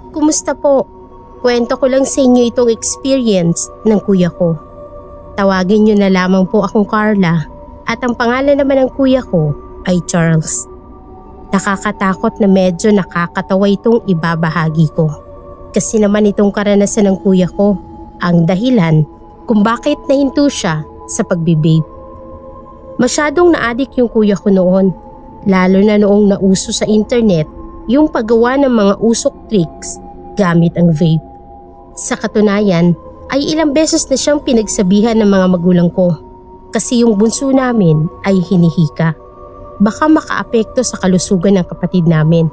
Kumusta po? Kwento ko lang sa inyo itong experience ng kuya ko. Tawagin niyo na lamang po akong Carla at ang pangalan naman ng kuya ko ay Charles. Nakakatakot na medyo nakakatawa itong ibabahagi ko. Kasi naman itong karanasan ng kuya ko ang dahilan kung bakit nahinto siya sa pagbibabe. Masyadong na-addict yung kuya ko noon, lalo na noong nauso sa internet yung paggawa ng mga usok tricks gamit ang vape. Sa katunayan ay ilang beses na siyang pinagsabihan ng mga magulang ko kasi yung bunso namin ay hinihika. Baka makaapekto sa kalusugan ng kapatid namin,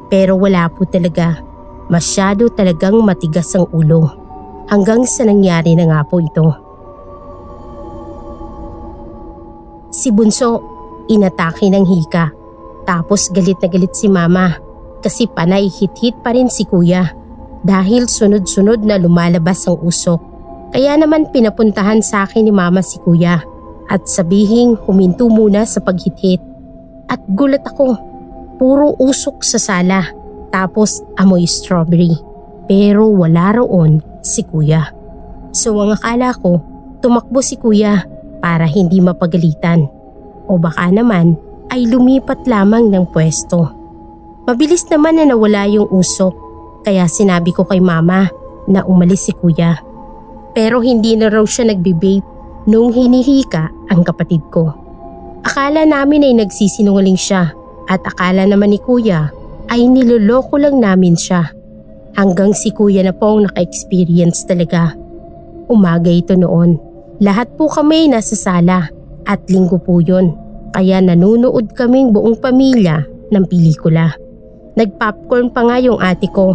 pero wala po talaga. Masyado talagang matigas ang ulo. Hanggang sa nangyari na nga po ito. Si Bunso, inatake ng hika. Tapos galit na galit si Mama kasi panay hit-hit pa rin si Kuya dahil sunod-sunod na lumalabas ang usok. Kaya naman pinapuntahan sa akin ni Mama si Kuya at sabihing huminto muna sa paghit-hit. At gulat ako, puro usok sa sala tapos amoy strawberry. Pero wala roon si Kuya. So ang akala ko, tumakbo si Kuya para hindi mapagalitan. O baka naman ay lumipat lamang ng pwesto. Mabilis naman na nawala yung usok kaya sinabi ko kay Mama na umalis si Kuya. Pero hindi na raw siya nagbe-vape nung hinihika ang kapatid ko. Akala namin ay nagsisinungaling siya at akala naman ni Kuya ay niloloko lang namin siya. Hanggang si Kuya na po ang naka-experience talaga. Umaga ito noon. Lahat po kami nasa sala at linggo po yun. Kaya nanunood kaming buong pamilya ng pelikula. Nagpopcorn pa nga yung ate ko.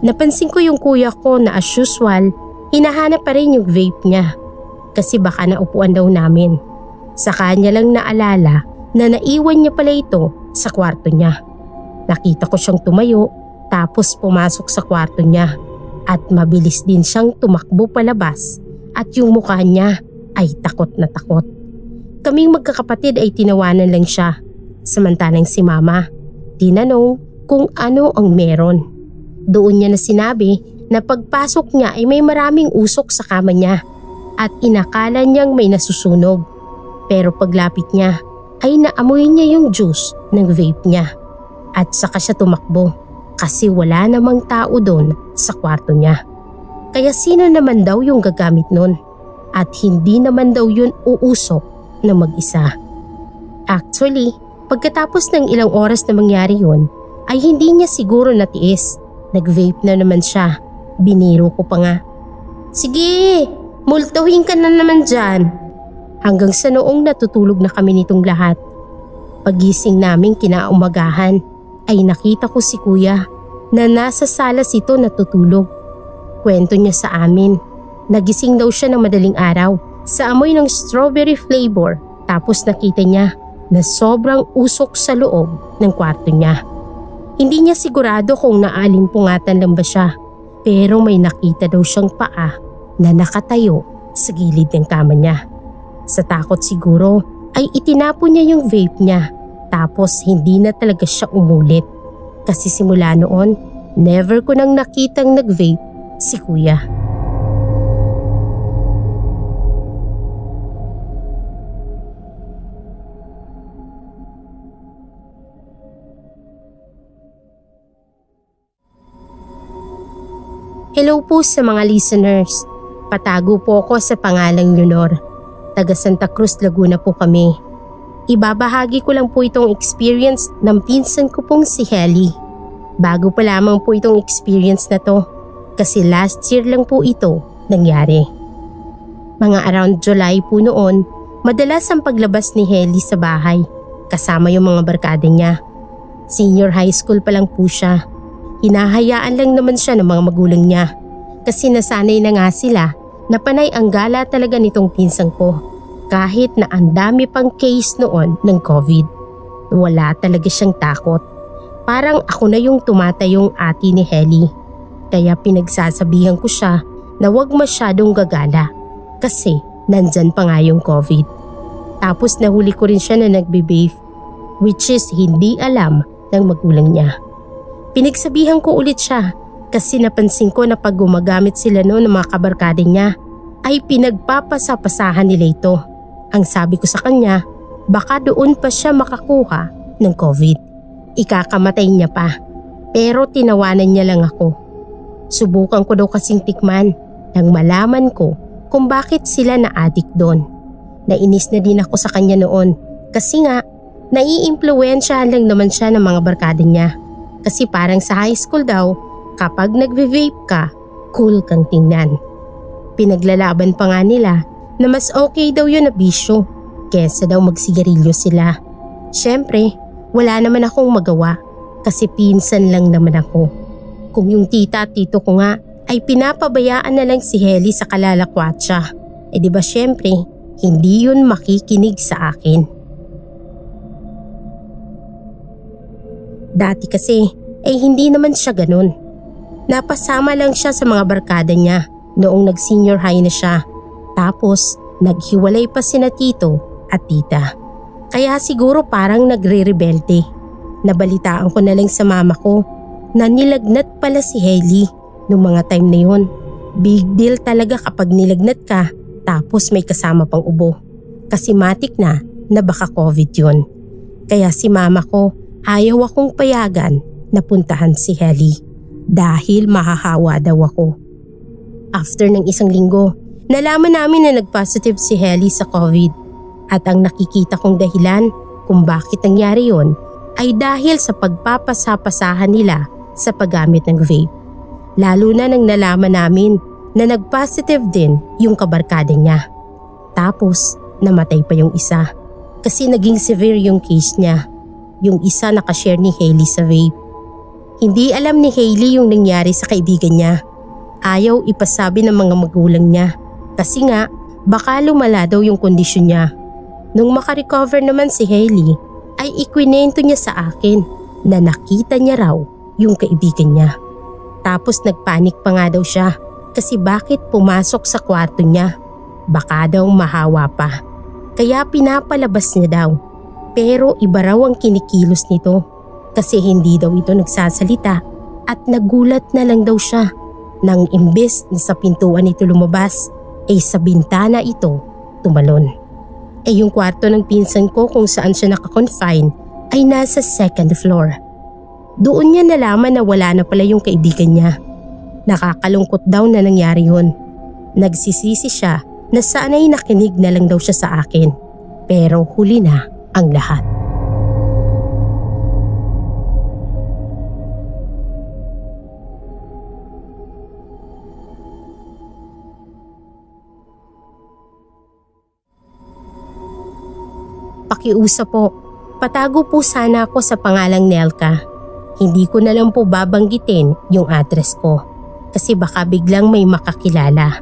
Napansin ko yung kuya ko na as usual, hinahanap pa rin yung vape niya. Kasi baka naupuan daw namin. Sa kanya lang naalala na naiwan niya pala ito sa kwarto niya. Nakita ko siyang tumayo tapos pumasok sa kwarto niya at mabilis din siyang tumakbo palabas at yung mukha niya ay takot na takot. Kaming magkakapatid ay tinawanan lang siya. Samantalang si Mama, tinanong kung ano ang meron. Doon niya na sinabi na pagpasok niya ay may maraming usok sa kama niya at inakala niyang may nasusunog. Pero paglapit niya ay naamoy niya yung juice ng vape niya at saka siya tumakbo kasi wala namang tao doon sa kwarto niya. Kaya sino naman daw yung gagamit nun at hindi naman daw yun uusok na mag-isa. Actually, pagkatapos ng ilang oras na mangyari yun ay hindi niya siguro natiis. Nag-vape na naman siya. Biniro ko pa nga. Sige, multuhin ka na naman dyan. Hanggang sa noong natutulog na kami nitong lahat. Pagising namin kinaumagahan ay nakita ko si Kuya na nasa salas ito natutulog. Kwento niya sa amin. Nagising daw siya ng madaling araw sa amoy ng strawberry flavor tapos nakita niya na sobrang usok sa loob ng kwarto niya. Hindi niya sigurado kung naalimpungatan lang ba siya pero may nakita daw siyang paa na nakatayo sa gilid ng kama niya. Sa takot siguro ay itinapon niya yung vape niya tapos hindi na talaga siya umulit. Kasi simula noon, never ko nang nakitang nag-vape si Kuya. Hello po sa mga listeners. Patago po ako sa pangalang Leonor. Taga Santa Cruz, Laguna po kami. Ibabahagi ko lang po itong experience ng pinsan ko pong si Helly. Bago pa lamang po itong experience na to kasi last year lang po ito nangyari. Mga around July po noon, madalas ang paglabas ni Helly sa bahay kasama yung mga barkada niya. Senior high school pa lang po siya. Hinahayaan lang naman siya ng mga magulang niya kasi nasanay na nga sila na panay ang gala talaga nitong pinsang ko kahit na ang dami pang case noon ng COVID. Wala talaga siyang takot. Parang ako na yung tumatayong ate ni Helly. Kaya pinagsasabihan ko siya na huwag masyadong gagala kasi nandyan pa nga yung COVID. Tapos nahuli ko rin siya na nagbe-vape which is hindi alam ng magulang niya. Pinagsabihan ko ulit siya Kasi napansin ko na pag gumagamit sila noon ng mga kabarkada niya ay pinagpapasapasahan nila ito. Ang sabi ko sa kanya, baka doon pa siya makakuha ng COVID. Ikakamatay niya pa. Pero tinawanan niya lang ako. Subukan ko daw kasing tikman nang malaman ko kung bakit sila na-addict doon. Nainis na din ako sa kanya noon kasi nga nai-impluwensyahan lang naman siya ng mga barkada niya. Kasi parang sa high school daw, kapag nagve-vape ka, cool kang tingnan. Pinaglalaban pa nga nila na mas okay daw yun na bisyo kesa daw magsigarilyo sila. Siyempre, wala naman akong magawa kasi pinsan lang naman ako. Kung yung tita at tito ko nga ay pinapabayaan na lang si Heli sa kalalakwatsa, di ba siyempre, hindi yun makikinig sa akin. Dati kasi, hindi naman siya ganun. Napasama lang siya sa mga barkada niya noong nag-senior high na siya. Tapos, naghiwalay pa sina tito at tita. Kaya siguro parang nagre-rebelde. Nabalitaan ko na lang sa mama ko na nilagnat pala si Heli noong mga time na yun. Big deal talaga kapag nilagnat ka tapos may kasama pang ubo. Kasi matik na baka COVID yun. Kaya si mama ko ayaw akong payagan na puntahan si Heli dahil mahahawa daw ako. After ng isang linggo, nalaman namin na nag-positive si Heli sa COVID. At ang nakikita kong dahilan kung bakit nangyari yon ay dahil sa pagpapasapasahan nila sa paggamit ng vape. Lalo na nang nalaman namin na nag-positive din yung kabarkada niya. Tapos namatay pa yung isa kasi naging severe yung case niya. Yung isa nakashare ni Hailey sa vape. Hindi alam ni Hailey yung nangyari sa kaibigan niya. Ayaw ipasabi ng mga magulang niya kasi nga baka lumala daw yung kondisyon niya. Nung makarecover naman si Hailey ay ikwinento niya sa akin na nakita niya raw yung kaibigan niya. Tapos nagpanik pa nga daw siya kasi bakit pumasok sa kwarto niya. Baka daw mahawa pa. Kaya pinapalabas niya daw. Pero iba raw ang kinikilos nito kasi hindi daw ito nagsasalita at nagulat na lang daw siya nang imbes na sa pintuan ito lumabas ay sa bintana ito tumalon. Yung kwarto ng pinsan ko kung saan siya nakakonfine ay nasa second floor. Doon niya nalaman na wala na pala yung kaibigan niya. Nakakalungkot daw na nangyari yun. Nagsisisi siya na sana'y nakinig na lang daw siya sa akin. Pero huli na ang lahat. Pakiusap po, patago po sana ako sa pangalang Nelka. Hindi ko na lang po babanggitin yung address ko kasi baka biglang may makakilala.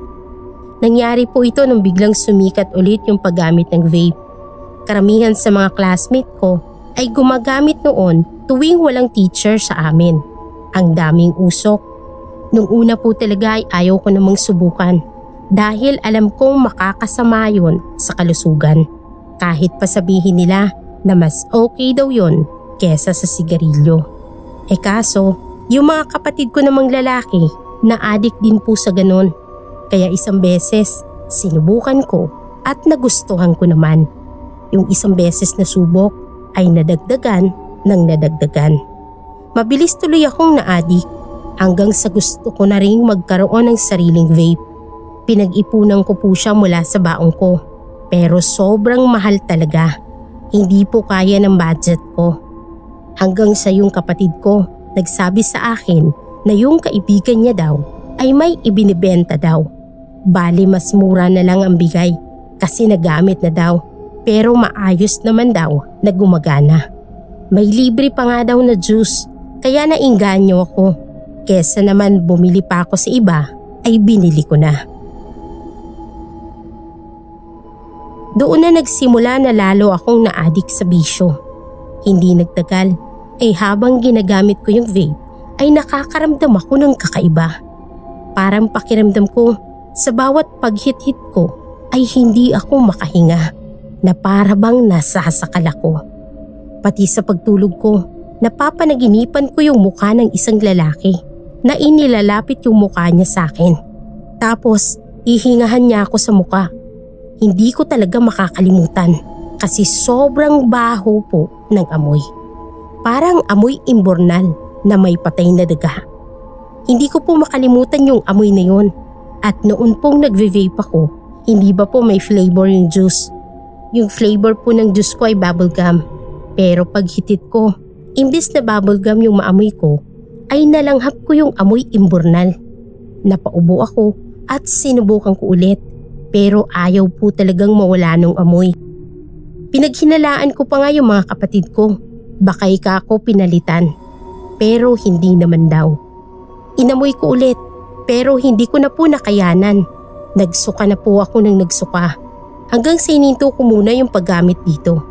Nangyari po ito nung biglang sumikat ulit yung paggamit ng vape. Karamihan sa mga classmate ko ay gumagamit noon tuwing walang teacher sa amin. Ang daming usok. Nung una po talaga ay ayaw ko namang subukan dahil alam kong makakasama yun sa kalusugan. Kahit pa sabihin nila na mas okay daw yon kesa sa sigarilyo. Kaso, yung mga kapatid ko namang lalaki na addict din po sa ganun. Kaya isang beses, sinubukan ko at nagustuhan ko naman. Yung isang beses na subok ay nadagdagan ng nadagdagan. Mabilis tuloy akong na-addict hanggang sa gusto ko na ring magkaroon ng sariling vape. Pinag-ipunan ko po siya mula sa baong ko. Pero sobrang mahal talaga. Hindi po kaya ng budget ko. Hanggang sa yung kapatid ko nagsabi sa akin na yung kaibigan niya daw ay may ibinibenta daw. Bali mas mura na lang ang bigay kasi nagamit na daw. Pero maayos naman daw na gumagana. May libre pa nga daw na juice kaya nainganyo ako. Kesa naman bumili pa ako sa iba ay binili ko na. Doon na nagsimula na lalo akong na-addict sa bisyo. Hindi nagtagal, habang ginagamit ko yung vape ay nakakaramdam ako ng kakaiba. Parang pakiramdam ko sa bawat paghit-hit ko ay hindi ako makahinga na para bang nasasakal ako. Pati sa pagtulog ko, napapanaginipan ko yung mukha ng isang lalaki na inilalapit yung mukha niya sa akin. Tapos ihingahan niya ako sa mukha. Hindi ko talaga makakalimutan kasi sobrang baho po ng amoy. Parang amoy imbornal na may patay na daga. Hindi ko po makalimutan yung amoy na yun. At noon pong nagve-vape ako, hindi ba po may flavor yung juice? Yung flavor po ng juice ko ay bubblegum. Pero pag hitit ko, imbis na bubblegum yung maamoy ko, ay nalanghap ko yung amoy imbornal. Napaubo ako at sinubukan ko ulit. Pero ayaw po talagang mawala nung amoy. Pinaghinalaan ko pa nga yung mga kapatid ko. Baka ako pinalitan. Pero hindi naman daw. Inamoy ko ulit. Pero hindi ko na po nakayanan. Nagsuka na po ako ng nagsuka. Hanggang sininto ko muna yung paggamit dito.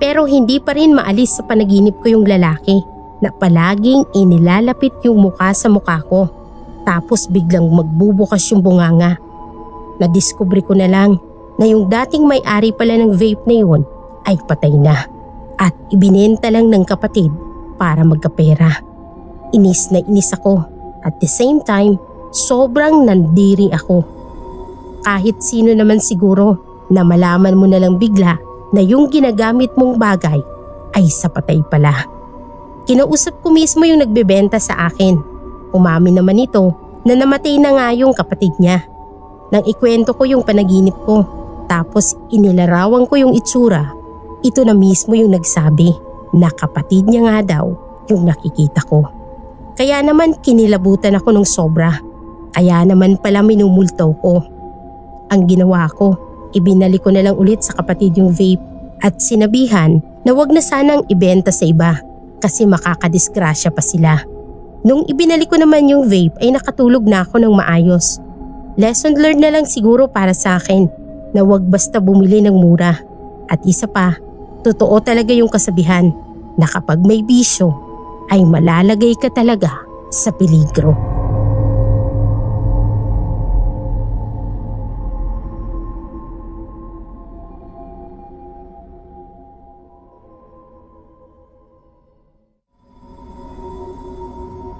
Pero hindi pa rin maalis sa panaginip ko yung lalaki na palaging inilalapit yung mukha sa mukha ko. Tapos biglang magbubukas yung bunganga. Nadiskubre ko na lang na yung dating may-ari pala ng vape na yun ay patay na. At ibinenta lang ng kapatid para magkapera. Inis na inis ako. At the same time, sobrang nandiri ako. Kahit sino naman siguro na malaman mo na lang bigla na yung ginagamit mong bagay ay sa patay pala. Kinausap ko mismo yung nagbebenta sa akin. Umamin naman ito na namatay na nga yung kapatid niya. Nang ikwento ko yung panaginip ko, tapos inilarawan ko yung itsura, ito na mismo yung nagsabi na kapatid niya nga daw yung nakikita ko. Kaya naman kinilabutan ako ng sobra. Kaya naman pala minumultaw ko. Ang ginawa ko, ibinalik ko na lang ulit sa kapatid yung vape at sinabihan na wag na sanang ibenta sa iba kasi makakadisgrasya pa sila. Nung ibinalik ko naman yung vape ay nakatulog na ako ng maayos. Lesson learned na lang siguro para sa akin na wag basta bumili ng mura. At isa pa, totoo talaga yung kasabihan na kapag may bisyo ay malalagay ka talaga sa peligro.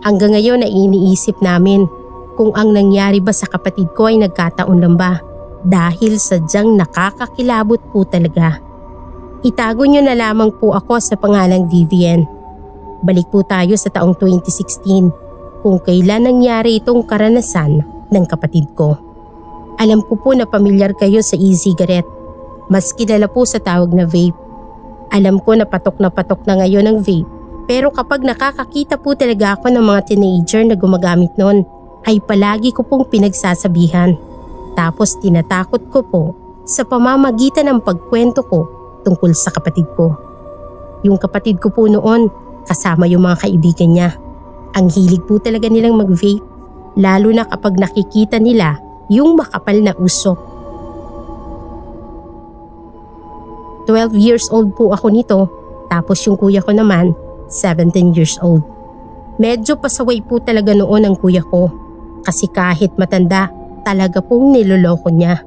Hanggang ngayon ay iniisip namin kung ang nangyari ba sa kapatid ko ay nagkataon lang ba dahil sadyang nakakakilabot po talaga. Itago niyo na lamang po ako sa pangalang Vivian. Balik po tayo sa taong 2016 kung kailan nangyari itong karanasan ng kapatid ko. Alam ko po na pamilyar kayo sa e-cigarette. Mas kilala po sa tawag na vape. Alam ko na patok na ngayon ang vape. Pero kapag nakakakita po talaga ako ng mga teenager na gumagamit nun, ay palagi ko pong pinagsasabihan. Tapos tinatakot ko po sa pamamagitan ng pagkwento ko tungkol sa kapatid ko. Yung kapatid ko po noon, kasama yung mga kaibigan niya. Ang hilig po talaga nilang mag-vape, lalo na kapag nakikita nila yung makapal na usok. 12 years old po ako nito, tapos yung kuya ko naman, 17 years old. Medyo pasaway po talaga noon ang kuya ko, kasi kahit matanda, talaga pong niloloko niya.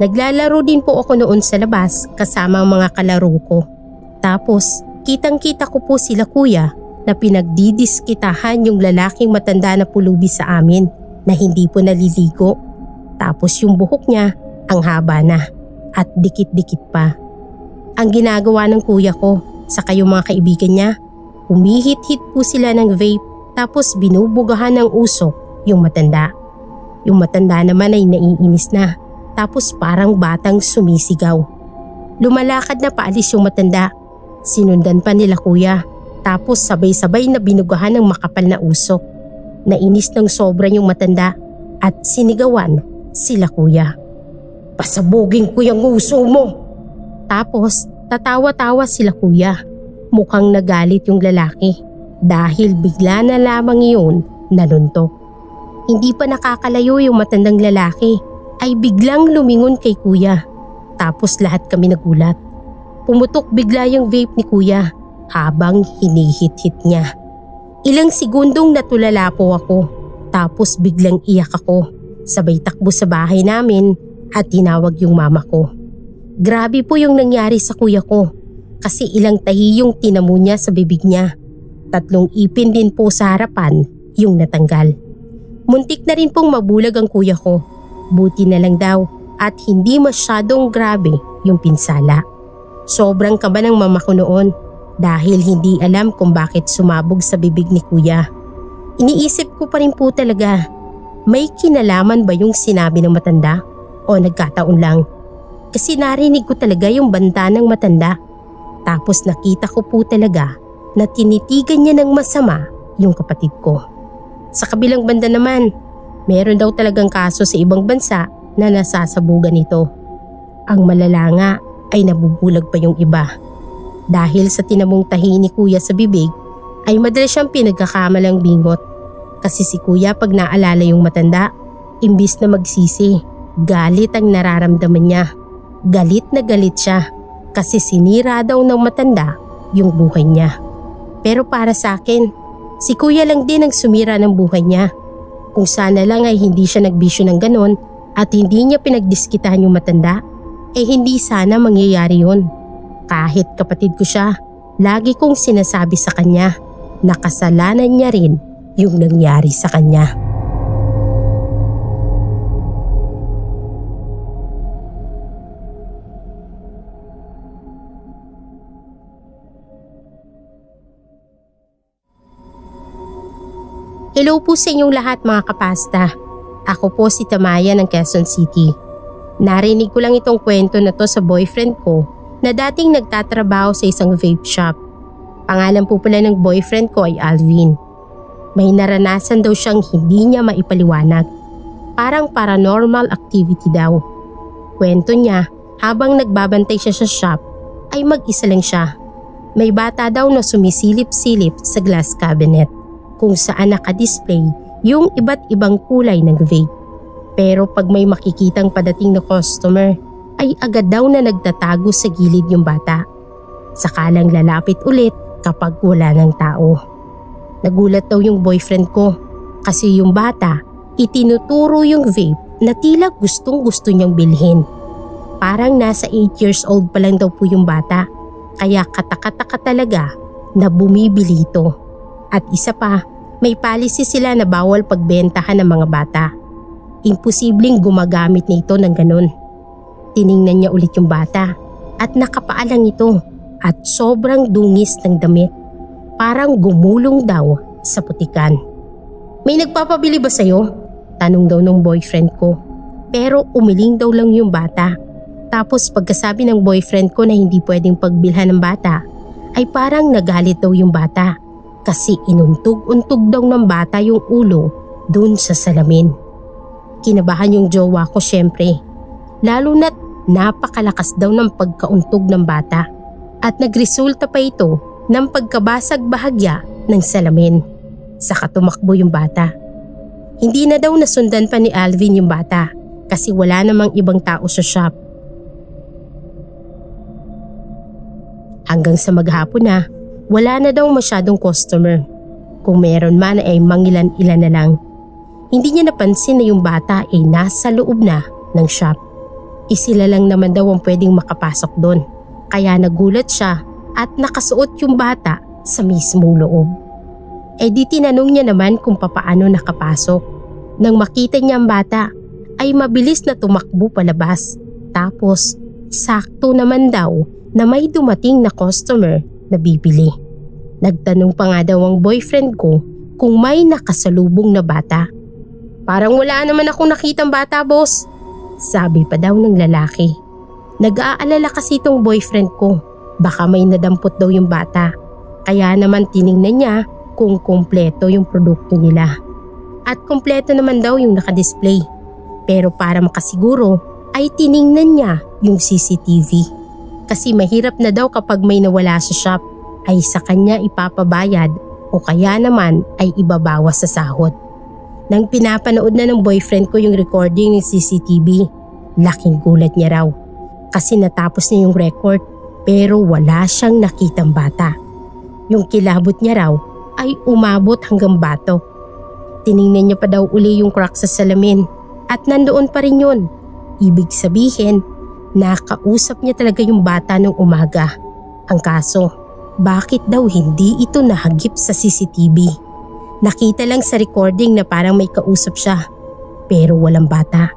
Naglalaro din po ako noon sa labas kasama ang mga kalaro ko. Tapos, kitang-kita ko po sila kuya na pinagdidiskitahan yung lalaking matanda na pulubi sa amin na hindi po naliligo. Tapos yung buhok niya ang haba na at dikit-dikit pa. Ang ginagawa ng kuya ko saka yung mga kaibigan niya, humihit-hit po sila ng vape tapos binubugahan ng usok yung matanda. Yung matanda naman ay naiinis na tapos parang batang sumisigaw. Lumalakad na paalis yung matanda. Sinundan pa nila kuya tapos sabay-sabay na binugahan ng makapal na usok. Nainis ng sobra yung matanda at sinigawan sila kuya. Pasabugin ko yung uso mo! Tapos tatawa-tawa sila kuya. Mukhang nagalit yung lalaki dahil bigla na lamang iyon nanuntok. Hindi pa nakakalayo yung matandang lalaki ay biglang lumingon kay kuya. Tapos lahat kami nagulat. Pumutok bigla yung vape ni kuya habang hinihit-hit niya. Ilang segundong natulala po ako tapos biglang iyak ako. Sabay takbo sa bahay namin at tinawag yung mama ko. Grabe po yung nangyari sa kuya ko kasi ilang tahi yung tinamo niya sa bibig niya. 3 ipin din po sa harapan yung natanggal. Muntik na rin pong mabulag ang kuya ko. Buti na lang daw at hindi masyadong grabe yung pinsala. Sobrang kaba ng mama ko noon dahil hindi alam kung bakit sumabog sa bibig ni kuya. Iniisip ko pa rin po talaga, may kinalaman ba yung sinabi ng matanda o nagkataon lang? Kasi narinig ko talaga yung banta ng matanda. Tapos nakita ko po talaga na tinitigan niya ng masama yung kapatid ko. Sa kabilang banda naman, meron daw talagang kaso sa ibang bansa na nasasabugan nito. Ang malala nga ay nabubulag pa yung iba. Dahil sa tinamong tahi ni kuya sa bibig ay madalas siyang pinagkakamalang bingot. Kasi si kuya pag naalala yung matanda, imbis na magsisi, galit ang nararamdaman niya. Galit na galit siya kasi sinira daw ng matanda yung buhay niya. Pero para sa akin, si kuya lang din ang sumira ng buhay niya. Kung sana lang ay hindi siya nagbisyo ng ganon at hindi niya pinagdiskitahan yung matanda, hindi sana mangyayari yun. Kahit kapatid ko siya, lagi kong sinasabi sa kanya na kasalanan niya rin yung nangyari sa kanya. Hello po sa inyong lahat mga kapasta. Ako po si Tamaya ng Quezon City. Narinig ko lang itong kwento na to sa boyfriend ko na dating nagtatrabaho sa isang vape shop. Pangalan po pala ng boyfriend ko ay Alvin. May naranasan daw siyang hindi niya maipaliwanag. Parang paranormal activity daw. Kwento niya, habang nagbabantay siya sa shop ay mag-isa lang siya. May bata daw na sumisilip-silip sa glass cabinet kung saan nakadisplay yung iba't ibang kulay ng vape. Pero pag may makikitang padating na customer ay agad daw na nagtatago sa gilid yung bata. Sakalang lalapit ulit kapag wala ng tao. Nagulat daw yung boyfriend ko kasi yung bata itinuturo yung vape na tila gustong gusto niyang bilhin. Parang nasa 8 years old pa lang daw po yung bata kaya katakataka talaga na bumibili ito. At isa pa, may policy sila na bawal pagbentahan ng mga bata. Imposibleng gumagamit nito ng ganun. Tiningnan niya ulit yung bata at nakapaalang ito at sobrang dungis ng damit. Parang gumulong daw sa putikan. May nagpapabili ba sa'yo? Tanong daw ng boyfriend ko. Pero umiling daw lang yung bata. Tapos pagkasabi ng boyfriend ko na hindi pwedeng pagbilhan ng bata, ay parang nagalit daw yung bata. Kasi inuntog-untog daw ng bata yung ulo dun sa salamin. Kinabahan yung jowa ko syempre. Lalo na't napakalakas daw ng pagkauntog ng bata. At nagresulta pa ito ng pagkabasag bahagya ng salamin. Saka tumakbo yung bata. Hindi na daw nasundan pa ni Alvin yung bata kasi wala namang ibang tao sa shop. Hanggang sa maghapon na, wala na daw masyadong customer. Kung meron man ay mangilan-ilan na lang. Hindi niya napansin na yung bata ay nasa loob na ng shop. Isila lang naman daw ang pwedeng makapasok doon. Kaya nagulat siya at nakasuot yung bata sa mismong loob. Di tinanong niya naman kung papaano nakapasok. Nang makita niya ang bata ay mabilis na tumakbo palabas. Tapos sakto naman daw na may dumating na customer na bibili. Nagtanong pa nga daw ang boyfriend ko kung may nakasalubong na bata. Parang wala naman akong nakitang bata, boss. Sabi pa daw ng lalaki. Nag-aalala kasi itong boyfriend ko. Baka may nadampot daw yung bata. Kaya naman tiningnan niya kung kumpleto yung produkto nila. At kumpleto naman daw yung nakadisplay. Pero para makasiguro ay tiningnan niya yung CCTV. Kasi mahirap na daw kapag may nawala sa shop ay sa kanya ipapabayad o kaya naman ay ibabawas sa sahod. Nang pinapanood na ng boyfriend ko yung recording ng CCTV, laking gulat niya raw. Kasi natapos niya yung record pero wala siyang nakitang bata. Yung kilabot niya raw ay umabot hanggang batok. Tiningnan niya pa daw uli yung crack sa salamin at nandoon pa rin yun. Ibig sabihin, nakausap niya talaga yung bata nung umaga. Ang kaso, bakit daw hindi ito nahagip sa CCTV? Nakita lang sa recording na parang may kausap siya, pero walang bata.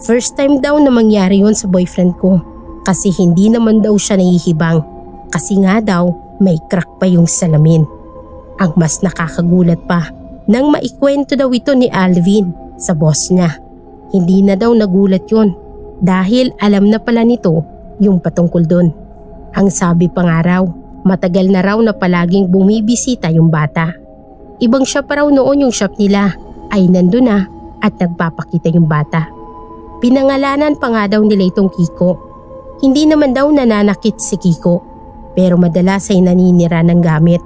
First time daw na mangyari yun sa boyfriend ko kasi hindi naman daw siya nahihibang kasi nga daw may crack pa yung salamin. Ang mas nakakagulat pa, nang maikwento daw ito ni Alvin sa boss niya. Hindi na daw nagulat yun dahil alam na pala nito yung patungkol dun. Ang sabi pa nga raw, matagal na raw na palaging bumibisita yung bata. Ibang shop pa raw noon yung shop nila ay nandun na at nagpapakita yung bata. Pinangalanan pa nga daw nila itong Kiko. Hindi naman daw nananakit si Kiko pero madalas ay naninira ng gamit.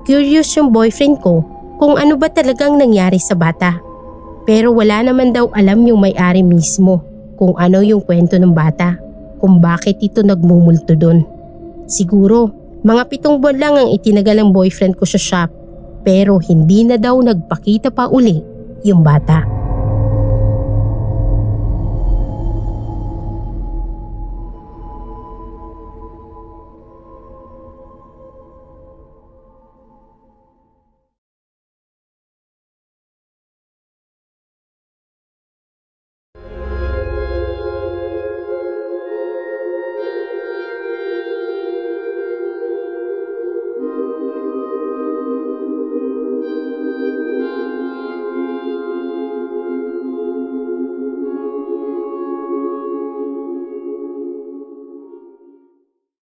Curious yung boyfriend ko kung ano ba talagang nangyari sa bata. Pero wala naman daw alam yung may-ari mismo kung ano yung kwento ng bata, kung bakit ito nagmumulto dun. Siguro mga 7 buwan lang ang itinagal ng boyfriend ko sa shop pero hindi na daw nagpakita pa uli yung bata.